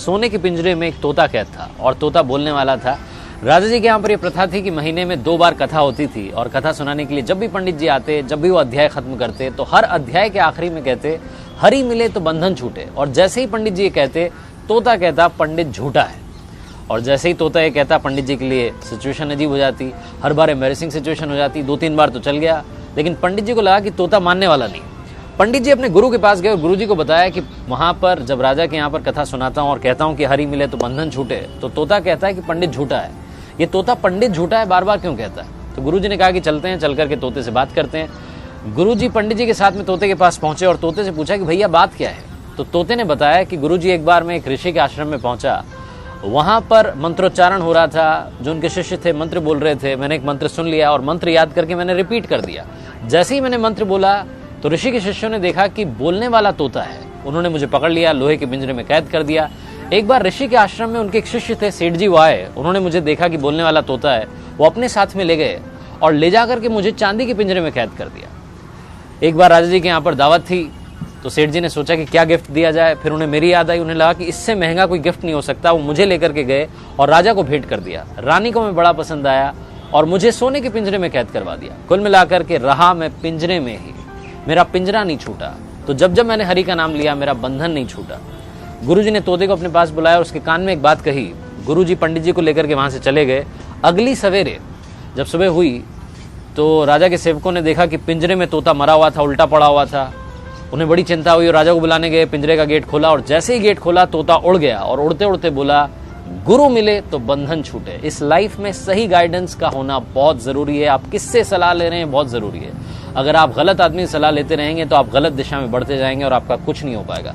सोने के पिंजरे में एक तोता कैद था और तोता बोलने वाला था। राजा जी के यहाँ पर यह प्रथा थी कि महीने में 2 बार कथा होती थी और कथा सुनाने के लिए जब भी पंडित जी आते, जब भी वो अध्याय खत्म करते तो हर अध्याय के आखिरी में कहते हरि मिले तो बंधन छूटे। और जैसे ही पंडित जी ये कहते तोता कहता पंडित झूठा है। और जैसे ही तोता ये कहता पंडित जी के लिए सिचुएशन अजीब हो जाती, हर बार एम्बैरेसिंग सिचुएशन हो जाती। 2-3 बार तो चल गया, लेकिन पंडित जी को लगा कि तोता मानने वाला नहीं। पंडित जी अपने गुरु के पास गए और गुरु जी को बताया कि वहां पर जब राजा के यहाँ पर कथा सुनाता हूँ और कहता हूँ कि हरि मिले तो बंधन छूटे, तो तोता कहता है कि पंडित झूठा है। ये तोता पंडित झूठा है बार बार क्यों कहता है? तो गुरु जी ने कहा कि चलते हैं, चल करके तोते से बात करते हैं। गुरु जी पंडित जी के साथ में तोते के पास पहुंचे और तोते से पूछा कि भैया बात क्या है? तो तोते ने बताया कि गुरु जी एक बार मैं एक ऋषि के आश्रम में पहुंचा, वहां पर मंत्रोच्चारण हो रहा था, जो उनके शिष्य थे मंत्र बोल रहे थे। मैंने एक मंत्र सुन लिया और मंत्र याद करके मैंने रिपीट कर दिया। जैसे ही मैंने मंत्र बोला तो ऋषि के शिष्यों ने देखा कि बोलने वाला तोता है। उन्होंने मुझे पकड़ लिया, लोहे के पिंजरे में कैद कर दिया। एक बार ऋषि के आश्रम में उनके एक शिष्य थे, सेठ जी, वो आए, उन्होंने मुझे देखा कि बोलने वाला तोता है, वो अपने साथ में ले गए और ले जाकर के मुझे चांदी के पिंजरे में कैद कर दिया। एक बार राजा जी के यहाँ पर दावत थी तो सेठ जी ने सोचा कि क्या गिफ्ट दिया जाए। फिर उन्हें मेरी याद आई, उन्हें लगा कि इससे महंगा कोई गिफ्ट नहीं हो सकता। वो मुझे लेकर के गए और राजा को भेंट कर दिया। रानी को मैं बड़ा पसंद आया और मुझे सोने के पिंजरे में कैद करवा दिया। कुल मिलाकर के रहा मैं पिंजरे में ही, मेरा पिंजरा नहीं छूटा। तो जब जब मैंने हरि का नाम लिया मेरा बंधन नहीं छूटा। गुरुजी ने तोते को अपने पास बुलाया और उसके कान में एक बात कही। गुरुजी पंडित जी को लेकर के वहां से चले गए। अगली सवेरे जब सुबह हुई तो राजा के सेवकों ने देखा कि पिंजरे में तोता मरा हुआ था, उल्टा पड़ा हुआ था। उन्हें बड़ी चिंता हुई और राजा को बुलाने गए। पिंजरे का गेट खोला और जैसे ही गेट खोला तोता उड़ गया और उड़ते उड़ते बोला गुरु मिले तो बंधन छूटे। इस लाइफ में सही गाइडेंस का होना बहुत जरूरी है। आप किससे सलाह ले रहे हैं बहुत जरूरी है। अगर आप गलत आदमी से सलाह लेते रहेंगे तो आप गलत दिशा में बढ़ते जाएंगे और आपका कुछ नहीं हो पाएगा।